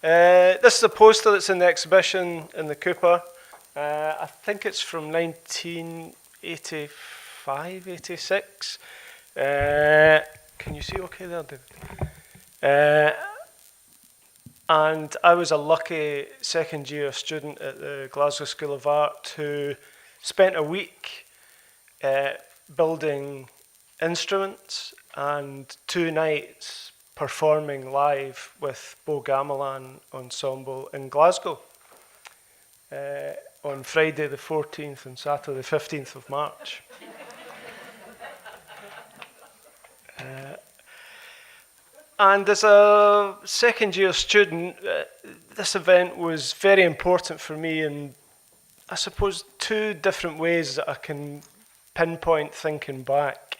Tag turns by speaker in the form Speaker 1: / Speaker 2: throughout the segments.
Speaker 1: This is a poster that's in the exhibition in the Cooper. I think it's from 1985, 86. Can you see okay there, David? And I was a lucky second year student at the Glasgow School of Art who spent a week building instruments and 2 nights performing live with Gamelan Ensemble in Glasgow on Friday the 14th and Saturday the 15th of March. And as a second year student, this event was very important for me in, I suppose, 2 different ways that I can pinpoint thinking back.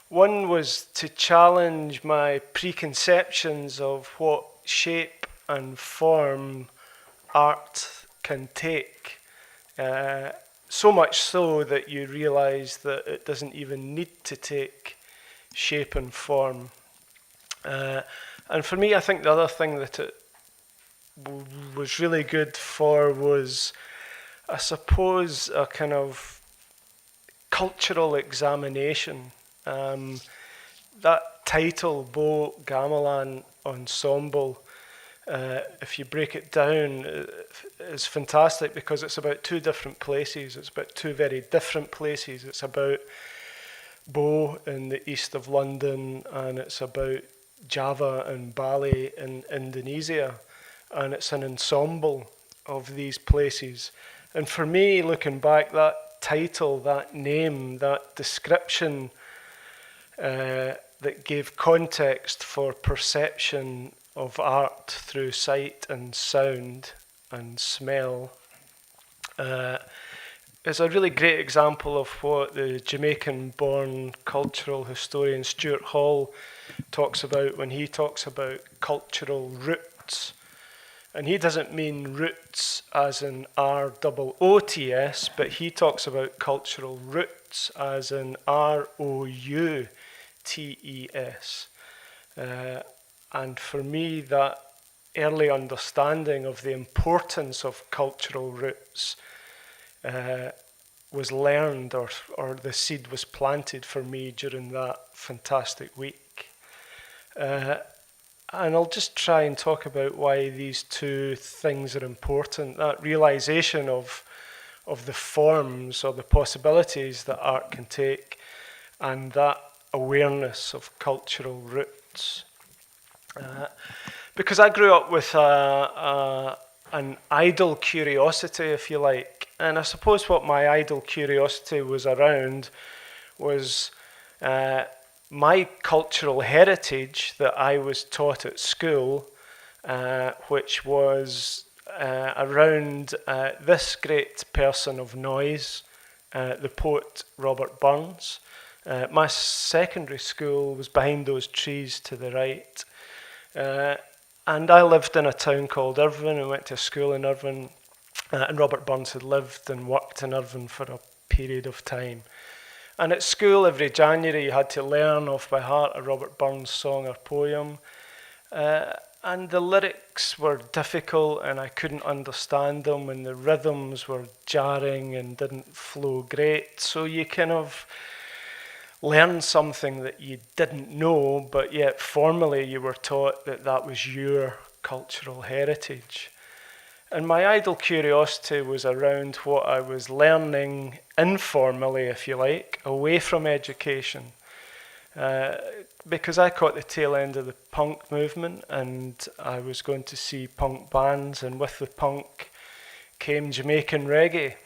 Speaker 1: One was to challenge my preconceptions of what shape and form art can take. So much so that you realise that it doesn't even need to take shape and form. And for me, I think the other thing that it was really good for was, I suppose, a kind of cultural examination. That title, Gamelan Ensemble, if you break it down, is fantastic because it's about 2 different places. It's about 2 very different places. It's about Bo in the east of London, and it's about Java and Bali in Indonesia, and it's an ensemble of these places. And for me, looking back, that title, that name, that description that gave context for perception of art through sight and sound and smell is a really great example of what the Jamaican-born cultural historian Stuart Hall talks about when he talks about cultural roots. And he doesn't mean roots as in R-O-O-T-S, but he talks about cultural roots as in R-O-U-T-E-S. And for me, that early understanding of the importance of cultural roots was learned, or the seed was planted for me during that fantastic week. And I'll just try and talk about why these 2 things are important. That realization of the forms or the possibilities that art can take, and that awareness of cultural roots. Because I grew up with an idle curiosity, if you like. And I suppose what my idle curiosity was around was my cultural heritage that I was taught at school, which was around this great person of noise, the poet Robert Burns. My secondary school was behind those trees to the right. And I lived in a town called Irvine and went to school in Irvine. And Robert Burns had lived and worked in Irvine for a period of time. And at school, every January, you had to learn off by heart a Robert Burns song or poem. And the lyrics were difficult and I couldn't understand them, and the rhythms were jarring and didn't flow great. So you kind of learn something that you didn't know, but yet formally you were taught that that was your cultural heritage. And my idle curiosity was around what I was learning informally, if you like, away from education. Because I caught the tail end of the punk movement and I was going to see punk bands, and with the punk came Jamaican reggae.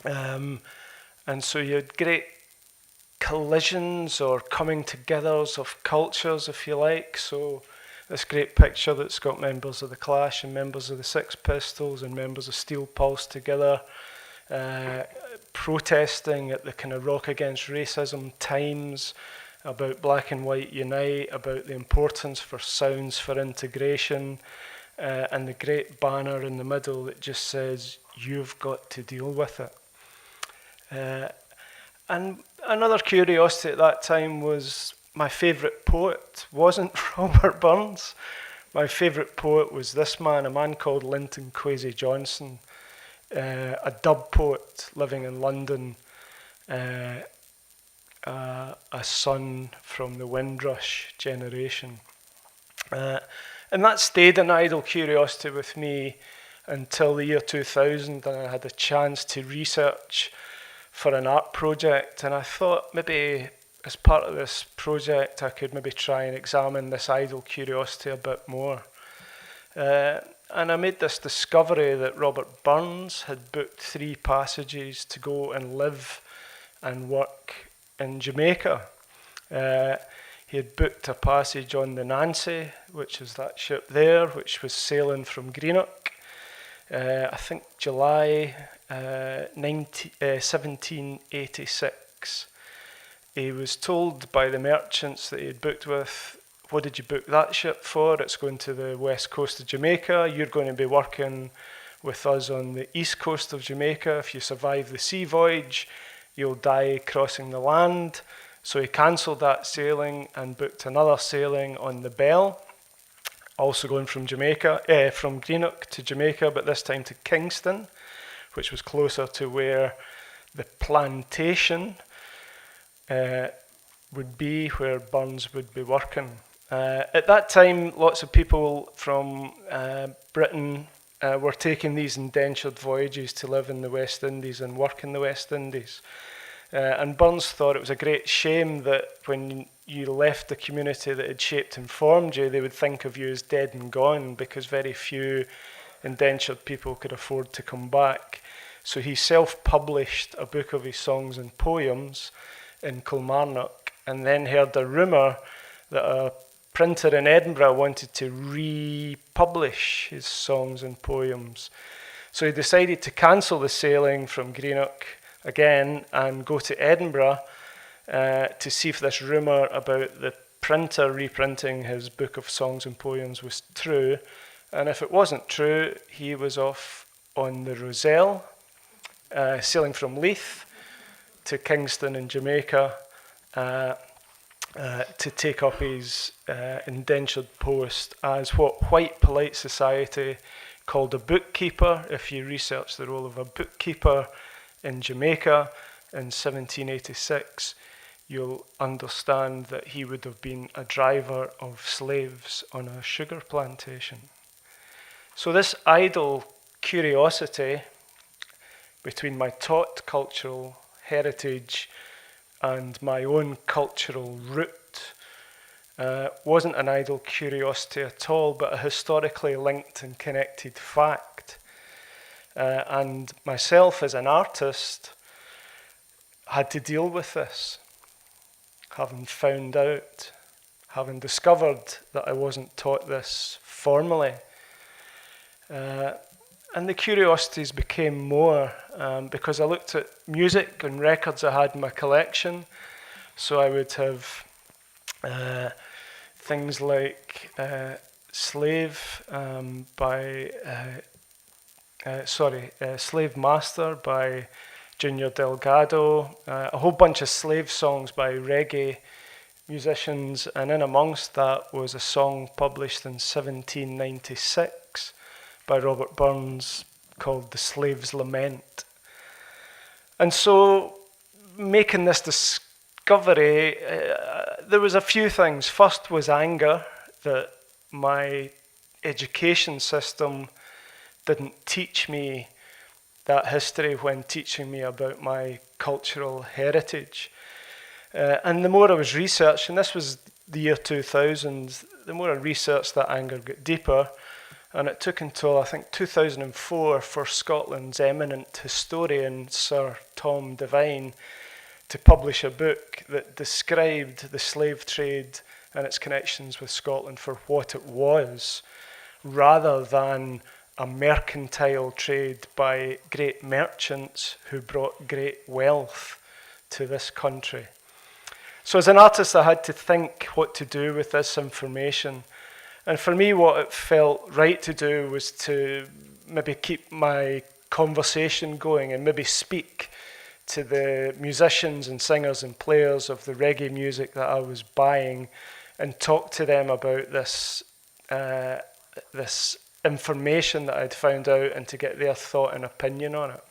Speaker 1: And so you had great collisions or coming togethers of cultures, if you like. So this great picture that's got members of the Clash and members of the Sex Pistols and members of Steel Pulse together, protesting at the kind of Rock Against Racism times about Black and White Unite, about the importance for sounds for integration, and the great banner in the middle that just says, "You've got to deal with it." And another curiosity at that time was my favourite poet wasn't Robert Burns. my favourite poet was this man, a man called Linton Kwesi Johnson, a dub poet living in London, a son from the Windrush generation. And that stayed an idle curiosity with me until the year 2000, and I had a chance to research for an art project, and I thought maybe as part of this project I could maybe try and examine this idle curiosity a bit more. And I made this discovery that Robert Burns had booked 3 passages to go and live and work in Jamaica. He had booked a passage on the Nancy, which is that ship there, which was sailing from Greenock, I think July 1786. He was told by the merchants that he had booked with, what did you book that ship for? It's going to the west coast of Jamaica. You're going to be working with us on the east coast of Jamaica. If you survive the sea voyage, you'll die crossing the land. So he cancelled that sailing and booked another sailing on the Belle, also going from from Greenock to Jamaica, but this time to Kingston, which was closer to where the plantation would be, where Burns would be working. At that time, lots of people from Britain were taking these indentured voyages to live in the West Indies and work in the West Indies. And Burns thought it was a great shame that when you left the community that had shaped and formed you, they would think of you as dead and gone, because very few indentured people could afford to come back. So he self-published a book of his songs and poems in Kilmarnock, and then heard a rumour that a printer in Edinburgh wanted to republish his songs and poems. So he decided to cancel the sailing from Greenock again and go to Edinburgh to see if this rumour about the printer reprinting his book of songs and poems was true. And if it wasn't true, he was off on the Roselle, sailing from Leith to Kingston in Jamaica to take up his indentured post as what white polite society called a bookkeeper. If you research the role of a bookkeeper in Jamaica in 1786, you'll understand that he would have been a driver of slaves on a sugar plantation. So this idle curiosity between my taught cultural heritage and my own cultural root wasn't an idle curiosity at all, but a historically linked and connected fact. And myself as an artist had to deal with this, having found out, having discovered that I wasn't taught this formally. And the curiosities became more because I looked at music and records I had in my collection. So I would have things like Slave Master by Junior Delgado, a whole bunch of slave songs by reggae musicians, and in amongst that was a song published in 1796 by Robert Burns called The Slave's Lament. And so, making this discovery, there was a few things. First was anger that my education system didn't teach me that history when teaching me about my cultural heritage. And the more I was researching, this was the year 2000, the more I researched, that anger got deeper. And it took until, I think, 2004 for Scotland's eminent historian, Sir Tom Devine, to publish a book that described the slave trade and its connections with Scotland for what it was, rather than a mercantile trade by great merchants who brought great wealth to this country. So as an artist, I had to think what to do with this information. And for me, what it felt right to do was to maybe keep my conversation going and maybe speak to the musicians and singers and players of the reggae music that I was buying and talk to them about this this information that I'd found out and to get their thought and opinion on it.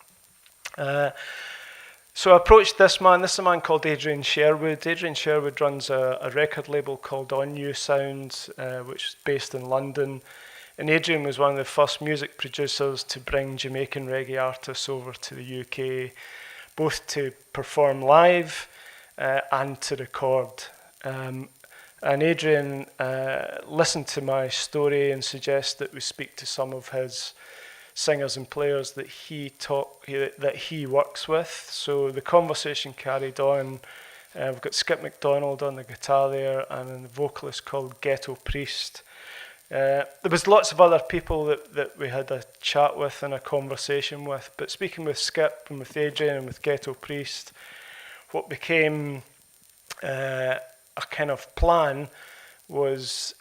Speaker 1: So I approached this man. This is a man called Adrian Sherwood. Adrian Sherwood runs a record label called On New Sounds, which is based in London. And Adrian was one of the first music producers to bring Jamaican reggae artists over to the UK, both to perform live and to record. And Adrian listened to my story and suggested that we speak to some of his singers and players that he works with. So the conversation carried on. We've got Skip MacDonald on the guitar there, and a vocalist called Ghetto Priest. There was lots of other people that we had a chat with and a conversation with, but speaking with Skip and with Adrian and with Ghetto Priest, what became a kind of plan was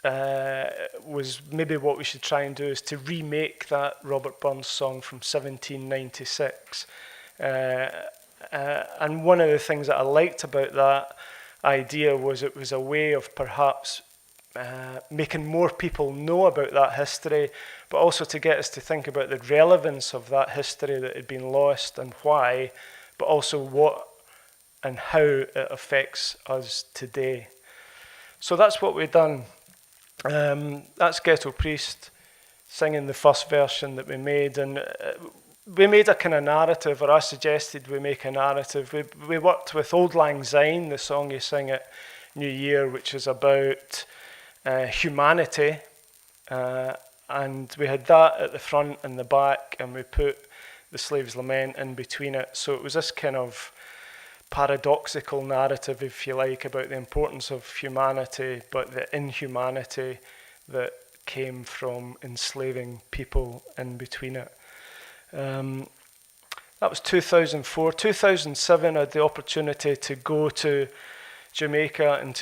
Speaker 1: maybe what we should try and do is to remake that Robert Burns song from 1796. And one of the things that I liked about that idea was it was a way of perhaps making more people know about that history, but also to get us to think about the relevance of that history that had been lost and why, but also what and how it affects us today. So that's what we've done. That's Ghetto Priest singing the first version that we made, and we made a kind of narrative, or I suggested we make a narrative. We worked with Old Lang Syne, the song you sing at New Year, which is about humanity, and we had that at the front and the back, and we put the Slave's Lament in between it. So it was this kind of paradoxical narrative, if you like, about the importance of humanity, but the inhumanity that came from enslaving people in between it. That was 2004. 2007, I had the opportunity to go to Jamaica and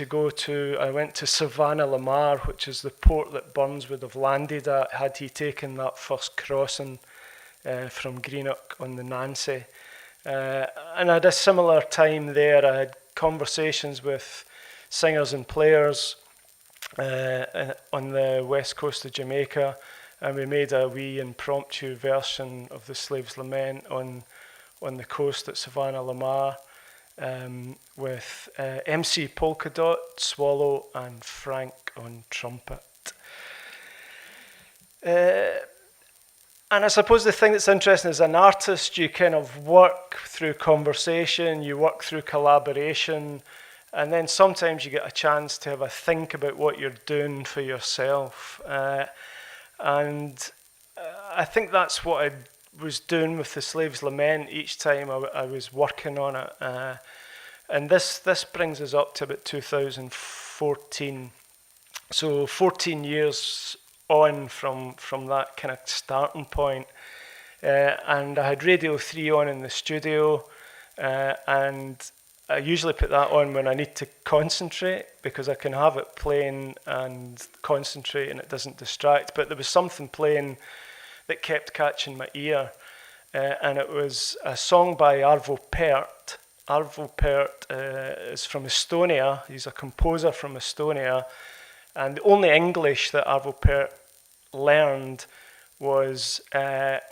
Speaker 1: I went to Savannah Lamar, which is the port that Burns would have landed at had he taken that first crossing from Greenock on the Nancy. And I had a similar time there. I had conversations with singers and players on the west coast of Jamaica, and we made a wee impromptu version of the Slave's Lament on the coast at Savannah Lamar with MC Polka Dot, Swallow and Frank on trumpet. And I suppose the thing that's interesting as an artist, you kind of work through conversation, you work through collaboration, and then sometimes you get a chance to have a think about what you're doing for yourself. And I think that's what I was doing with the Slave's Lament each time I was working on it. And this brings us up to about 2014. So 14 years on from that kind of starting point. And I had Radio 3 on in the studio, and I usually put that on when I need to concentrate, because I can have it playing and concentrate and it doesn't distract. But there was something playing that kept catching my ear, and it was a song by Arvo Pärt. Arvo Pärt is from Estonia. He's a composer from Estonia, and the only English that Arvo Pärt learned was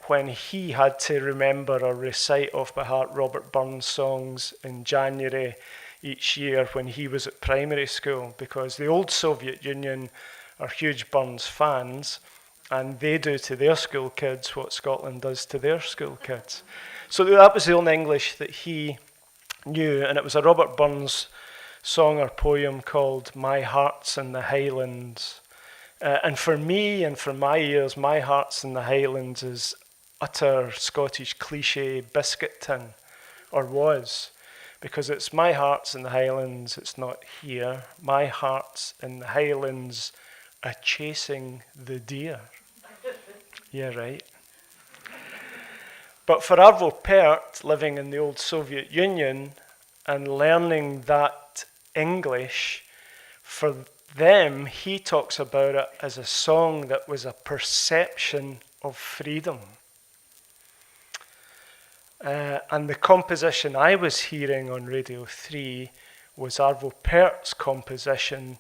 Speaker 1: when he had to remember or recite off by heart Robert Burns songs in January each year when he was at primary school, because the old Soviet Union are huge Burns fans, and they do to their school kids what Scotland does to their school kids. So that was the only English that he knew, and it was a Robert Burns song or poem called My Heart's in the Highlands. And for me and for my ears, My Heart's in the Highlands is utter Scottish cliche biscuit tin, or was, because it's my heart's in the Highlands, it's not here. My heart's in the Highlands, a-chasing the deer. Yeah, right. But for Arvo Pärt, living in the old Soviet Union and learning that English, for them, he talks about it as a song that was a perception of freedom. And the composition I was hearing on Radio 3 was Arvo Pärt's composition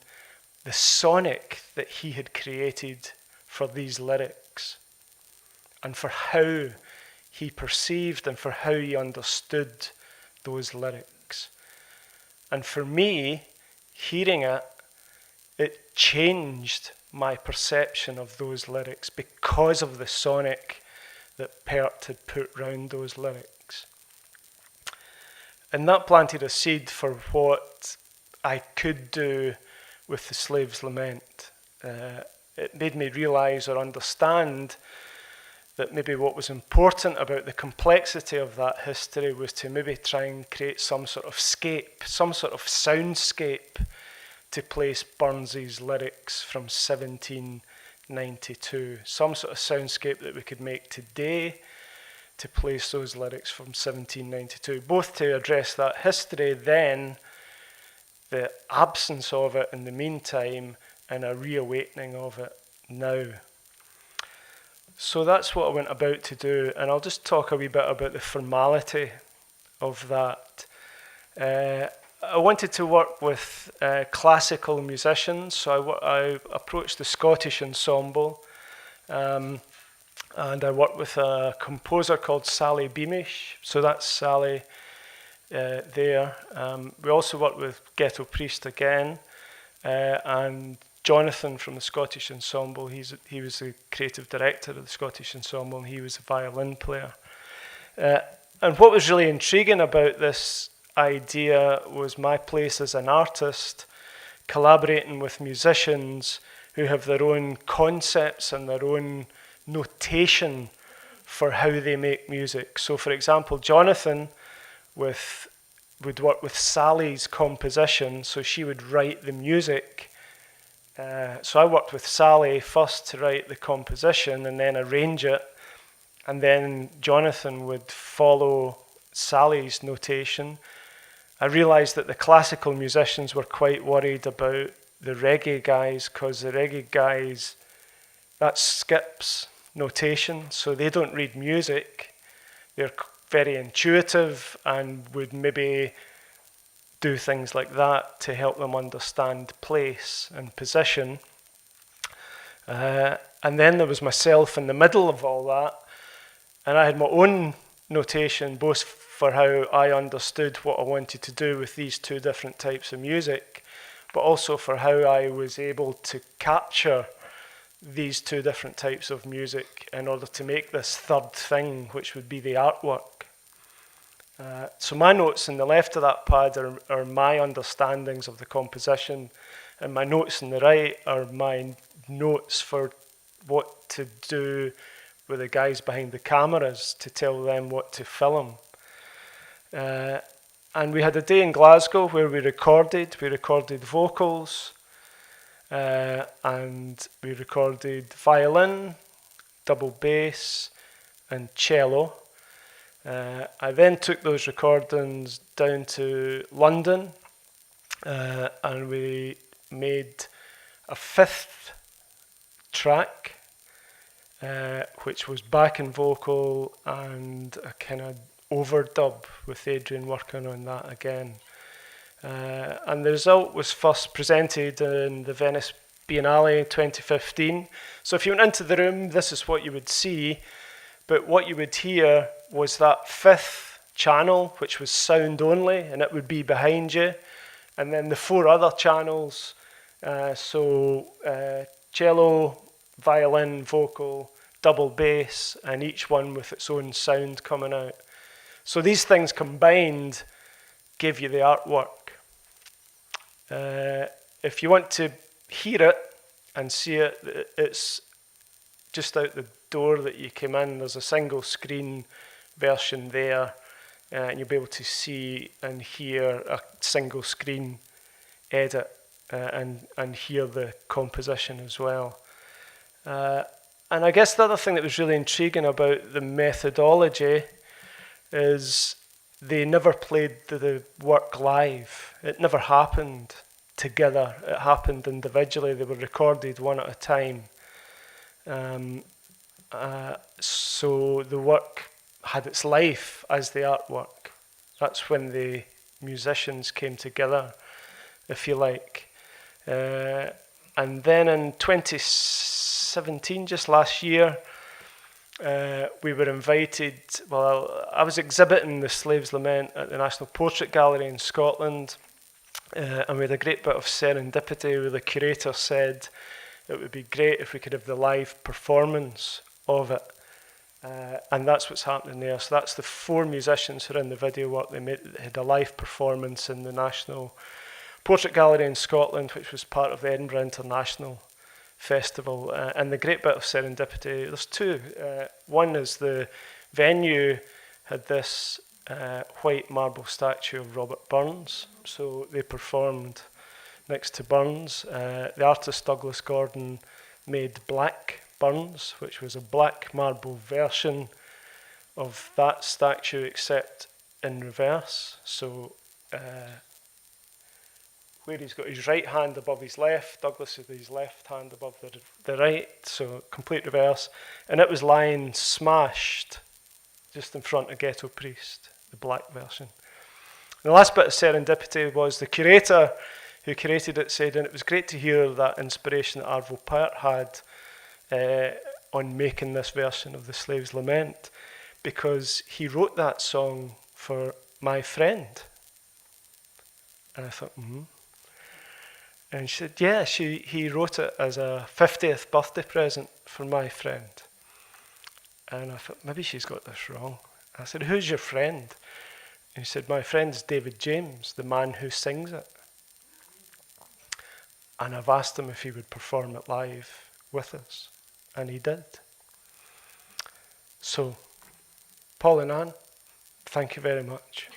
Speaker 1: the sonic that he had created for these lyrics, and for how he perceived and for how he understood those lyrics. And for me, hearing it, it changed my perception of those lyrics because of the sonic that Pert had put round those lyrics. And that planted a seed for what I could do with the Slave's Lament. It made me realise or understand that maybe what was important about the complexity of that history was to maybe try and create some sort of scape, some sort of soundscape to place Burns's lyrics from 1792. Some sort of soundscape that we could make today to place those lyrics from 1792, both to address that history then, the absence of it in the meantime, and a reawakening of it now. So that's what I went about to do, and I'll just talk a wee bit about the formality of that. I wanted to work with classical musicians, so I approached the Scottish Ensemble, and I worked with a composer called Sally Beamish, so that's Sally there. We also worked with Ghetto Priest again, and Jonathan from the Scottish Ensemble. He was the creative director of the Scottish Ensemble, and he was a violin player. And what was really intriguing about this idea was my place as an artist collaborating with musicians who have their own concepts and their own notation for how they make music. So for example, Jonathan would work with Sally's composition, so she would write the music. So I worked with Sally first to write the composition and then arrange it, and then Jonathan would follow Sally's notation. I realised that the classical musicians were quite worried about the reggae guys, because the reggae guys, that skips notation, so they don't read music. They're very intuitive and would maybe do things like that to help them understand place and position. And then there was myself in the middle of all that, and I had my own notation, both for how I understood what I wanted to do with these two different types of music, but also for how I was able to capture these two different types of music in order to make this third thing, which would be the artwork. So my notes on the left of that pad are my understandings of the composition, and my notes on the right are my notes for what to do with the guys behind the cameras to tell them what to film. And we had a day in Glasgow where we recorded vocals, and we recorded violin, double bass, and cello. I then took those recordings down to London, and we made a fifth track, which was backing vocal and a kind of overdub with Adrian working on that again. And the result was first presented in the Venice Biennale 2015. So if you went into the room, this is what you would see, but what you would hear was that fifth channel, which was sound only, and it would be behind you, and then the four other channels, cello, violin, vocal, double bass, and each one with its own sound coming out. So these things combined give you the artwork. If you want to hear it and see it, it's just out the door that you came in. There's a single screen version there, and you'll be able to see and hear a single screen edit and hear the composition as well. And I guess the other thing that was really intriguing about the methodology is they never played the work live. It never happened together. It happened individually. They were recorded one at a time. So the work had its life as the artwork. That's when the musicians came together, if you like. And then in 2017, just last year, we were invited, well, I was exhibiting The Slave's Lament at the National Portrait Gallery in Scotland, and we had a great bit of serendipity where the curator said it would be great if we could have the live performance of it. And that's what's happening there. So that's the 4 musicians who are in the video work. They had a live performance in the National Portrait Gallery in Scotland, which was part of the Edinburgh International Festival. And the great bit of serendipity, there's 2. One is the venue had this white marble statue of Robert Burns. So they performed next to Burns. The artist Douglas Gordon made black Burns, which was a black marble version of that statue, except in reverse. So where he's got his right hand above his left, Douglas had his left hand above the right, so complete reverse. And it was lying smashed just in front of Ghetto Priest, the black version. And the last bit of serendipity was the curator who curated it said, and it was great to hear that inspiration that Arvo Pärt had on making this version of The Slave's Lament, because he wrote that song for my friend. And I thought, And she said, yeah, he wrote it as a 50th birthday present for my friend. And I thought, maybe she's got this wrong. I said, who's your friend? And he said, my friend's David James, the man who sings it. And I've asked him if he would perform it live with us. And he did. So, Paul and Anne, thank you very much.